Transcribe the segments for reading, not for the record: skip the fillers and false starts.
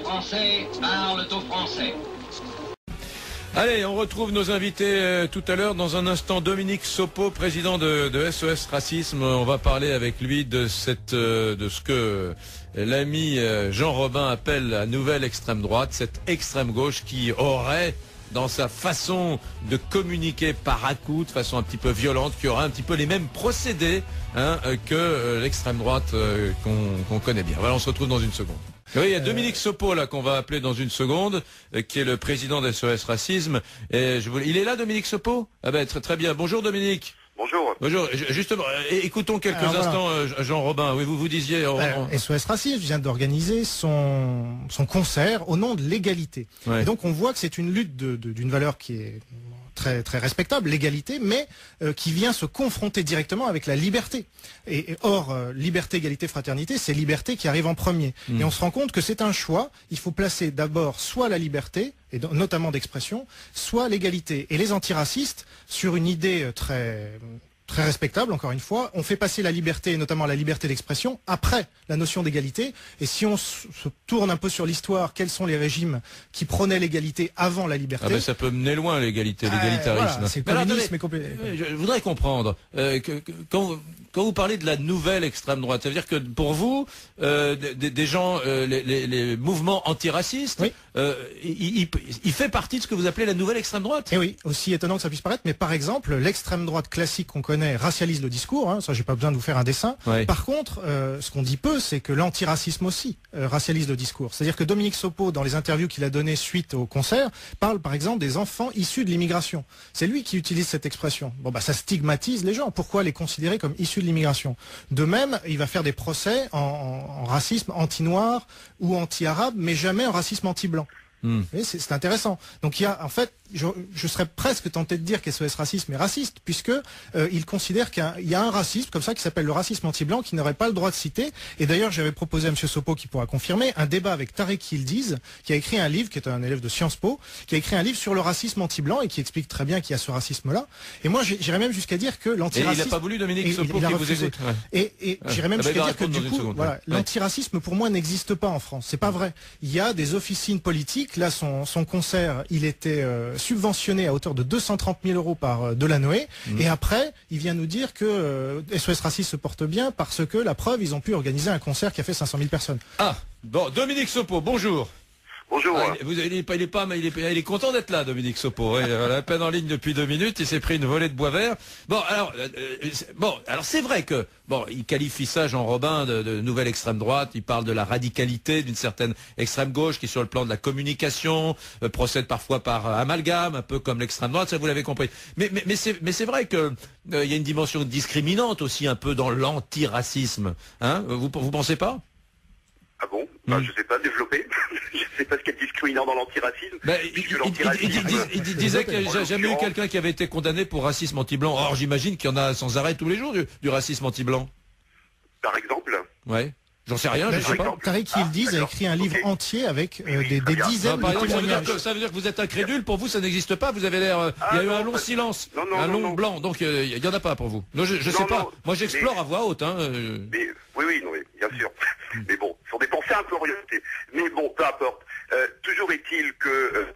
Français parlent aux Français. Allez, on retrouve nos invités tout à l'heure. Dans un instant, Dominique Sopo, président de SOS Racisme. On va parler avec lui de ce que l'ami Jean Robin appelle la nouvelle extrême droite, cette extrême gauche qui aurait, dans sa façon de communiquer par à-coups, de façon un petit peu violente, qui aura un petit peu les mêmes procédés que l'extrême droite qu'on connaît bien. Voilà, on se retrouve dans une seconde. Oui, il y a Dominique Sopo là qu'on va appeler dans une seconde, qui est le président d'SOS Racisme. Il est là, Dominique Sopo? Ah ben très bien. Bonjour Dominique. Bonjour. Bonjour. Justement, écoutons quelques instants Jean Robin. Oui, vous disiez. SOS Racisme vient d'organiser son concert au nom de l'égalité. Ouais. Et donc on voit que c'est une lutte d'une valeur qui est très, très respectable, l'égalité, mais qui vient se confronter directement avec la liberté. Or, liberté, égalité, fraternité, c'est liberté qui arrive en premier. Et on se rend compte que c'est un choix. Il faut placer d'abord soit la liberté, et notamment d'expression, soit l'égalité. Et les antiracistes, sur une idée très respectable, encore une fois, on fait passer la liberté, et notamment la liberté d'expression, après la notion d'égalité. Et si on se tourne un peu sur l'histoire, quels sont les régimes qui prônaient l'égalité avant la liberté? Ah ben ça peut mener loin, l'égalité, l'égalitarisme. Voilà, c'est communisme et complet. Je voudrais comprendre, quand vous parlez de la nouvelle extrême droite, ça veut dire que pour vous, des gens, les mouvements antiracistes, oui. Il fait partie de ce que vous appelez la nouvelle extrême droite? Et oui, aussi étonnant que ça puisse paraître, mais par exemple, l'extrême droite classique qu'on connaît racialise le discours, ça j'ai pas besoin de vous faire un dessin. Ouais. Par contre, ce qu'on dit peu, c'est que l'antiracisme aussi racialise le discours. C'est-à-dire que Dominique Sopo, dans les interviews qu'il a données suite au concert, parle par exemple des enfants issus de l'immigration. C'est lui qui utilise cette expression. Bon bah ça stigmatise les gens. Pourquoi les considérer comme issus de l'immigration? De même, il va faire des procès en racisme anti-noir ou anti-arabe, mais jamais en racisme anti-blanc. C'est intéressant. Donc il y a, en fait, je serais presque tenté de dire qu'SOS Racisme est raciste, puisque il considère qu'il y a un racisme comme ça qui s'appelle le racisme anti-blanc, qui n'aurait pas le droit de citer. Et d'ailleurs, j'avais proposé à M. Sopo, qui pourra confirmer, un débat avec Tarek Yildiz, qui a écrit un livre, qui est un élève de Sciences Po, qui a écrit un livre sur le racisme anti-blanc et qui explique très bien qu'il y a ce racisme-là. Et moi, j'irais même jusqu'à dire que l'antiracisme... Et il n'a pas voulu, Dominique Sopo, qui vous écoute. Ouais. Et j'irais même jusqu'à dire que du coup, voilà, l'antiracisme pour moi n'existe pas en France. C'est pas vrai. Il y a des officines politiques. Là, son concert, il était subventionné à hauteur de 230 000 € par Delanoë. Et après, il vient nous dire que SOS Racisme se porte bien parce que, la preuve, ils ont pu organiser un concert qui a fait 500 000 personnes. Ah, bon, Dominique Sopo, bonjour. Bonjour. Il est content d'être là, Dominique Sopo. Il est à peine en ligne depuis 2 minutes. Il s'est pris une volée de bois vert. Bon, alors c'est vrai que il qualifie ça, Jean Robin, de nouvelle extrême droite. Il parle de la radicalité d'une certaine extrême gauche qui, sur le plan de la communication, procède parfois par amalgame, un peu comme l'extrême droite. Ça, vous l'avez compris. Mais c'est vrai que il y a une dimension discriminante aussi un peu dans l'antiracisme. Hein, vous pensez pas? Ah bon? Je sais pas, développer. Je sais pas ce qu'il y a de discriminant dans l'antiracisme. Il disait qu'il n'y a jamais eu quelqu'un qui avait été condamné pour racisme anti-blanc. Or, j'imagine qu'il y en a sans arrêt tous les jours du racisme anti-blanc. Par exemple? Ouais. J'en sais rien, je sais pas. Tarek Yildiz a écrit un livre entier avec des dizaines de témoignages. Ça veut dire que vous êtes incrédule, pour vous ça n'existe pas, vous avez l'air... Il y a eu un long silence, un long blanc, donc il n'y en a pas pour vous. Non, je sais pas, moi j'explore à voix haute. Oui, bien sûr. Mais bon, sur des pensées un peu orientées. Mais bon, peu importe. Toujours est-il que,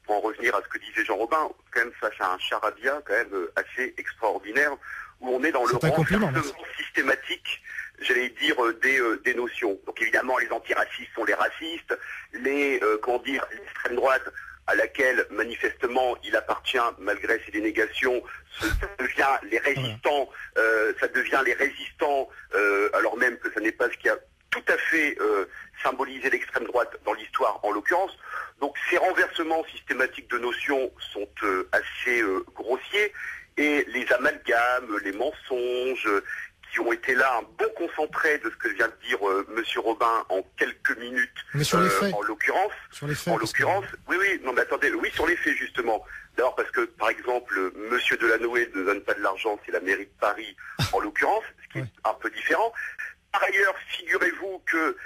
pour en revenir à ce que disait Jean Robin, quand même face à un charabia quand même assez extraordinaire, où on est dans le renversement systématique, j'allais dire, des notions. Donc évidemment, les antiracistes sont les racistes, l'extrême droite, à laquelle manifestement il appartient malgré ses dénégations, ça devient les résistants, alors même que ça n'est pas ce qui a tout à fait symbolisé l'extrême droite dans l'histoire en l'occurrence. Donc ces renversements systématiques de notions sont assez grossiers, et les amalgames, les mensonges qui ont été là un bon concentré de ce que vient de dire Monsieur Robin en quelques minutes, en l'occurrence. Sur les faits, oui, sur les faits justement. D'abord parce que, par exemple, Monsieur Delanoë ne donne pas de l'argent, c'est la mairie de Paris, en l'occurrence, ce qui est un peu différent. Par ailleurs, figurez-vous que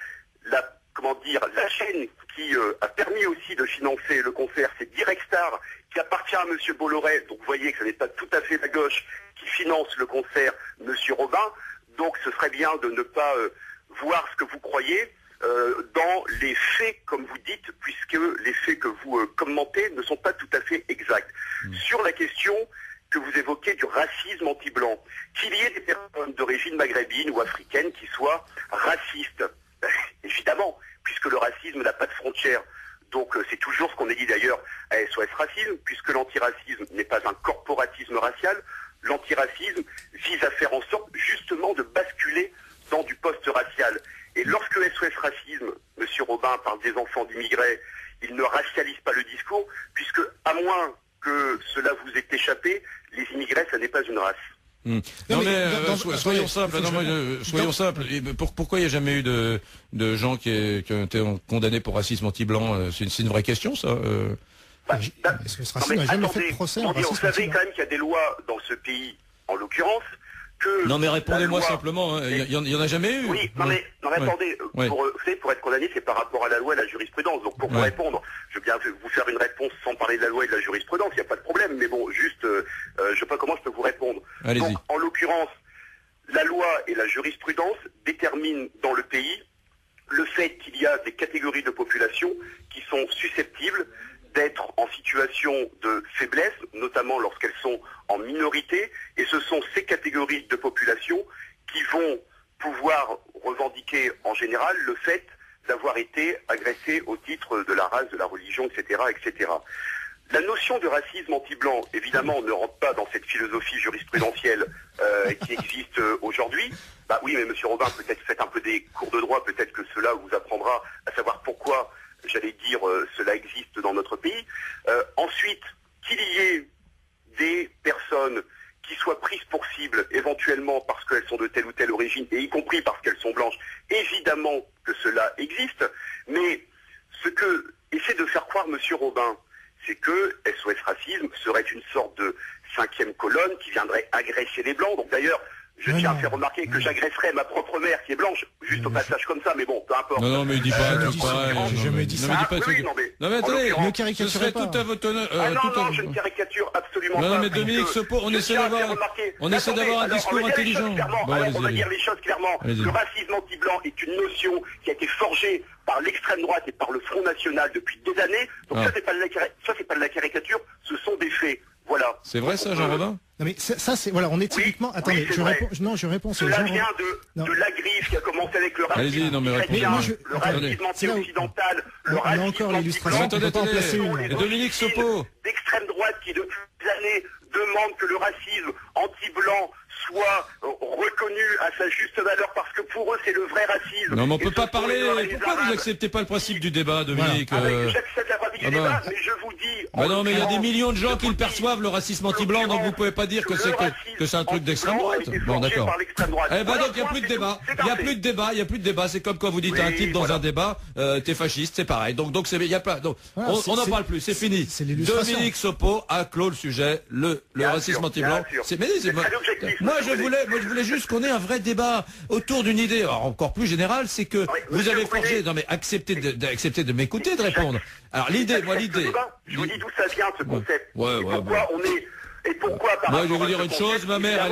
la chaîne qui a permis aussi de financer le concert, c'est Direct Star, qui appartient à Monsieur Bolloré. Donc vous voyez que ce n'est pas tout à fait la gauche qui finance le concert Monsieur Robin. Donc ce serait bien de ne pas voir ce que vous croyez. dans les faits, comme vous dites, puisque les faits que vous commentez ne sont pas tout à fait exacts. Sur la question que vous évoquez du racisme anti-blanc, qu'il y ait des personnes d'origine maghrébine ou africaine qui soient racistes, évidemment, puisque le racisme n'a pas de frontières. Donc c'est toujours ce qu'on a dit d'ailleurs à SOS Racisme, puisque l'antiracisme n'est pas un corporatisme racial, l'antiracisme vise à faire en sorte justement de basculer dans du post-racial. Et lorsque SOS Racisme, Monsieur Robin, parle des enfants d'immigrés, il ne racialise pas le discours, puisque à moins que cela vous ait échappé, les immigrés, ça n'est pas une race. Non mais soyons simples. Soyons simples. Pourquoi il n'y a jamais eu de gens qui ont été condamnés pour racisme anti-blanc? C'est une vraie question, ça. Est-ce que ce racisme n'a jamais fait de procès en racisme? Vous savez quand même qu'il y a des lois dans ce pays, en l'occurrence, que... Non mais répondez-moi simplement, il y en a jamais eu. Oui, non mais attendez, pour être condamné, c'est par rapport à la loi et la jurisprudence. Donc pour vous répondre, je veux bien vous faire une réponse sans parler de la loi et de la jurisprudence, il n'y a pas de problème, mais bon, juste, je ne sais pas comment je peux vous répondre. Donc en l'occurrence, la loi et la jurisprudence déterminent dans le pays le fait qu'il y a des catégories de population qui sont susceptibles d'être en situation de faiblesse, notamment lorsqu'elles sont en minorité, et ce sont ces catégories de population qui vont pouvoir revendiquer en général le fait d'avoir été agressées au titre de la race, de la religion, etc., etc. La notion de racisme anti-blanc, évidemment, ne rentre pas dans cette philosophie jurisprudentielle qui existe aujourd'hui. Bah oui, mais Monsieur Robin, peut-être faites un peu des cours de droit, peut-être que cela vous apprendra à savoir pourquoi, j'allais dire, cela existe dans notre pays. Ensuite, qu'il y ait des personnes qui soient prises pour cible, éventuellement parce qu'elles sont de telle ou telle origine, et y compris parce qu'elles sont blanches, évidemment que cela existe, mais ce que essaie de faire croire Monsieur Robin, c'est que SOS Racisme serait une sorte de 5e colonne qui viendrait agresser les Blancs. Donc d'ailleurs, je tiens à faire remarquer que j'agresserais ma propre mère qui est blanche, juste au passage comme ça, mais bon, peu importe. Non, mais il dit pas tout pareil. J'ai jamais dit ça. Non, mais attendez, ne caricaturez pas. Tout à votre honneur. Non, je ne caricature absolument pas. Non, mais Dominique Sopo, on essaie d'avoir un discours intelligent. On va dire les choses clairement. Le racisme anti-blanc est une notion qui a été forgée par l'extrême droite et par le Front National depuis des années. Donc ça, c'est pas de la caricature, ce sont des faits. Voilà. C'est vrai ça, Jean Robin? Non mais ça c'est voilà, on est typiquement. Attendez, je réponds. Cela vient de la griffe qui a commencé avec le racisme chrétien, le racisme anti-occidental, le racisme l'illustration. Attendez, Dominique Sopo. D'extrême droite qui depuis des années demande que le racisme anti-blanc soit reconnu à sa juste valeur parce que pour eux c'est le vrai racisme. Non mais on peut pas parler. Pourquoi vous n'acceptez pas le principe du débat, Dominique? J'accepte la pratique du débat, mais je vous dis. Non mais il y a des millions de gens qui le perçoivent le racisme anti-blanc, donc vous pouvez pas dire que c'est un truc d'extrême droite. Bon d'accord. Eh ben donc il y a plus de débat. Il y a plus de débat. C'est comme quand vous dites à un type dans un débat, t'es fasciste, c'est pareil. Donc c'est il y a pas. Donc on n'en parle plus, c'est fini. Dominique Sopo a clos le sujet, le racisme anti-blanc. Moi je voulais juste qu'on ait un vrai débat autour d'une idée encore plus générale, c'est que vous avez forgé, non mais acceptez de m'écouter, de répondre. Alors l'idée. Je vous dis d'où ça vient ce concept. Pourquoi on est... Et pourquoi moi je vais vous dire une chose, ma mère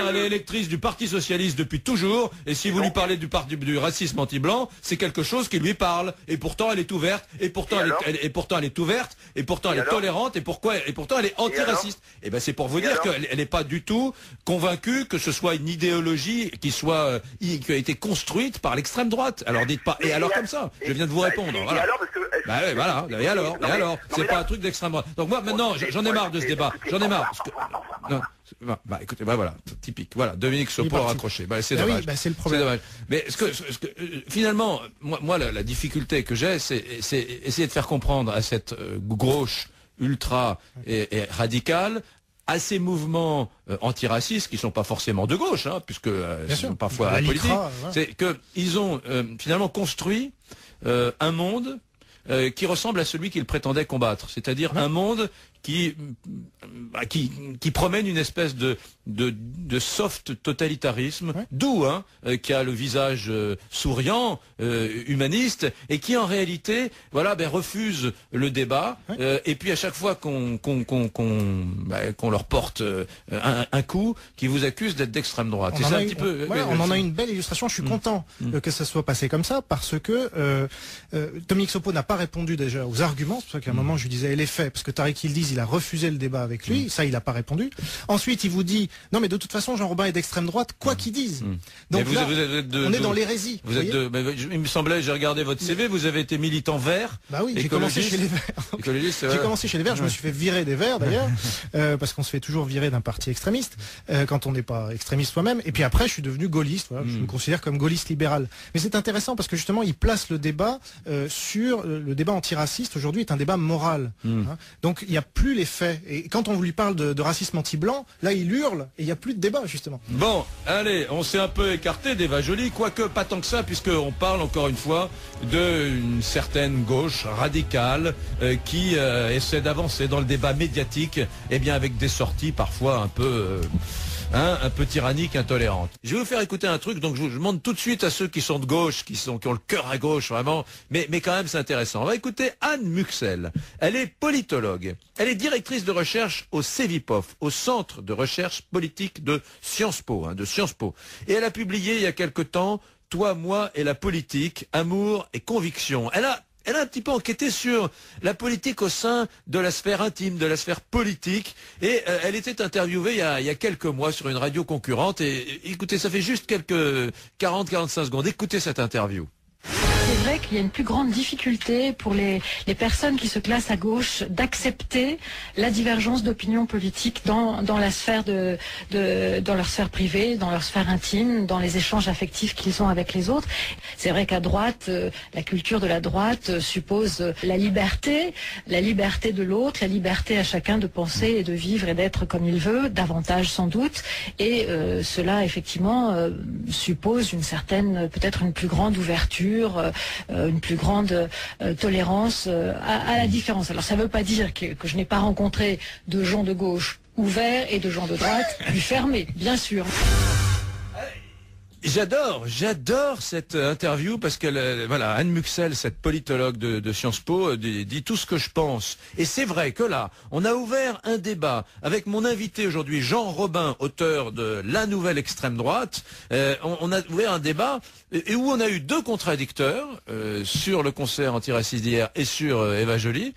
elle est électrice du Parti Socialiste depuis toujours, et si vous lui parlez du racisme anti-blanc, c'est quelque chose qui lui parle, et pourtant elle est ouverte, et pourtant elle est ouverte, et pourtant elle est tolérante, et pourtant elle est antiraciste. Et ben c'est pour vous dire qu'elle n'est pas du tout convaincue que ce soit une idéologie qui a été construite par l'extrême droite. Alors dites pas, et alors comme ça, je viens de vous répondre. Voilà. Et alors, c'est pas un truc d'extrême droite. Donc moi maintenant j'en ai marre de ce débat, j'en ai marre. Écoutez, voilà, typique. Voilà, Dominique Sopo a raccroché. C'est dommage. C'est le problème. C'est dommage. Mais finalement, moi, la difficulté que j'ai, c'est essayer de faire comprendre à cette gauche ultra et radicale, à ces mouvements antiracistes qui sont pas forcément de gauche, puisque ils sont parfois politiques, c'est qu'ils ont finalement construit un monde qui ressemble à celui qu'il prétendait combattre, c'est-à-dire un monde qui promène une espèce de soft totalitarisme, doux, qui a le visage souriant, humaniste, et qui en réalité, refuse le débat. Et puis à chaque fois qu'on leur porte un coup, qui vous accuse d'être d'extrême droite. On en a une belle illustration. Je suis content que ça soit passé comme ça, parce que Dominique Sopo n'a pas répondu déjà aux arguments. C'est pour ça qu'à un moment je lui disais les faits, parce que Tariq Yildiz, il a refusé le débat avec lui, ça il n'a pas répondu. Ensuite il vous dit non mais de toute façon Jean Robin est d'extrême droite, quoi qu'ils disent. Donc là, on est dans l'hérésie. Il me semblait, j'ai regardé votre CV, vous avez été militant vert. Bah oui, j'ai commencé chez les Verts. J'ai commencé chez les Verts, je me suis fait virer des Verts d'ailleurs, parce qu'on se fait toujours virer d'un parti extrémiste quand on n'est pas extrémiste soi-même. Et puis après je suis devenu gaulliste, je me considère comme gaulliste libéral. Mais c'est intéressant parce que justement il place le débat sur le débat antiraciste aujourd'hui est un débat moral. Donc il n'y a plus les faits. Et quand on lui parle de racisme anti-blanc, là il hurle et il n'y a plus de débat justement. Bon, allez, on s'est un peu écarté d'Eva Joly, quoique pas tant que ça, puisqu'on parle encore une fois d'une certaine gauche radicale qui essaie d'avancer dans le débat médiatique, avec des sorties parfois un peu tyrannique, intolérante. Je vais vous faire écouter un truc, donc je demande tout de suite à ceux qui sont de gauche, qui ont le cœur à gauche vraiment, mais quand même c'est intéressant. On va écouter Anne Muxel. Elle est politologue. Elle est directrice de recherche au CEVIPOF, au Centre de recherche politique de Sciences Po, Et elle a publié il y a quelque temps Toi, moi et la politique, amour et conviction. Elle a un petit peu enquêté sur la politique au sein de la sphère intime, de la sphère politique, et elle était interviewée il y a quelques mois sur une radio concurrente, et écoutez, ça fait juste quelques 40-45 secondes. Écoutez cette interview. C'est vrai qu'il y a une plus grande difficulté pour les personnes qui se classent à gauche d'accepter la divergence d'opinion politique dans la sphère dans leur sphère privée, dans leur sphère intime, dans les échanges affectifs qu'ils ont avec les autres. C'est vrai qu'à droite, la culture de la droite suppose la liberté de l'autre, la liberté à chacun de penser et de vivre et d'être comme il veut, davantage sans doute, et cela effectivement suppose peut-être une plus grande ouverture, une plus grande tolérance à la différence. Alors ça ne veut pas dire que je n'ai pas rencontré de gens de gauche ouverts et de gens de droite plus fermés, bien sûr. J'adore cette interview parce que Anne Muxel, cette politologue de Sciences Po, dit tout ce que je pense. Et c'est vrai que là, on a ouvert un débat avec mon invité aujourd'hui, Jean Robin, auteur de La Nouvelle Extrême Droite. On a ouvert un débat et où on a eu deux contradicteurs sur le concert antiraciste d'hier et sur Eva Joly,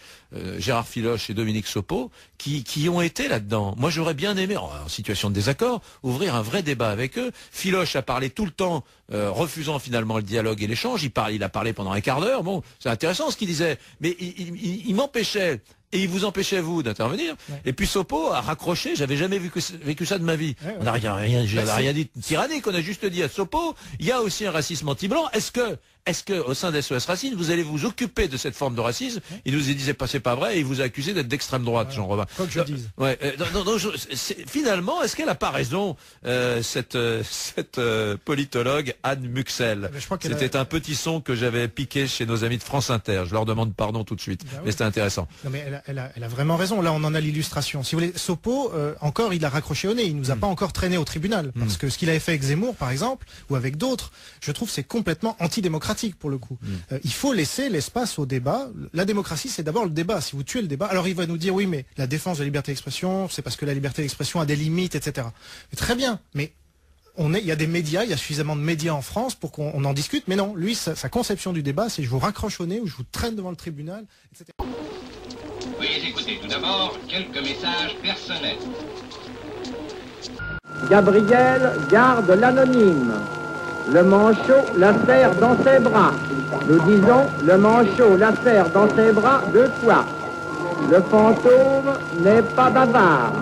Gérard Filoche et Dominique Sopo, qui ont été là-dedans. Moi, j'aurais bien aimé, en situation de désaccord, ouvrir un vrai débat avec eux. Filoche a parlé tout le temps, refusant finalement le dialogue et l'échange. Il a parlé pendant un quart d'heure. Bon, c'est intéressant ce qu'il disait, mais il m'empêchait. Et il vous empêcait, vous, d'intervenir. Ouais. Et puis Sopo a raccroché, j'avais jamais vécu ça de ma vie. Ouais. On n'a rien dit de tyrannique, on a juste dit à Sopo, il y a aussi un racisme anti-blanc. Est-ce que, au sein d'SOS Racisme, vous allez vous occuper de cette forme de racisme? Il nous disait pas, c'est pas vrai, et il vous a accusé d'être d'extrême droite, Jean Robin. Quoi que je dise. Ouais, finalement, est-ce qu'elle a pas raison, cette politologue Anne Muxel? C'était un petit son que j'avais piqué chez nos amis de France Inter. Je leur demande pardon tout de suite. Mais c'était intéressant. Non, mais elle a vraiment raison. Là, on en a l'illustration. Si vous voulez, Sopo, encore, il a raccroché au nez. Il nous a pas encore traîné au tribunal. Parce que ce qu'il avait fait avec Zemmour, par exemple, ou avec d'autres, je trouve c'est complètement antidémocratique pour le coup. Il faut laisser l'espace au débat. La démocratie, c'est d'abord le débat. Si vous tuez le débat, alors il va nous dire oui, mais la défense de la liberté d'expression, c'est parce que la liberté d'expression a des limites, etc. Mais très bien, mais il y a des médias, il y a suffisamment de médias en France pour qu'on en discute, mais non, lui, sa conception du débat, c'est je vous raccroche au nez ou je vous traîne devant le tribunal, etc. Veuillez écouter tout d'abord quelques messages personnels. Gabriel garde l'anonyme. Le manchot la serre dans ses bras. Nous disons, le manchot la serre dans ses bras 2 fois. Le fantôme n'est pas bavard.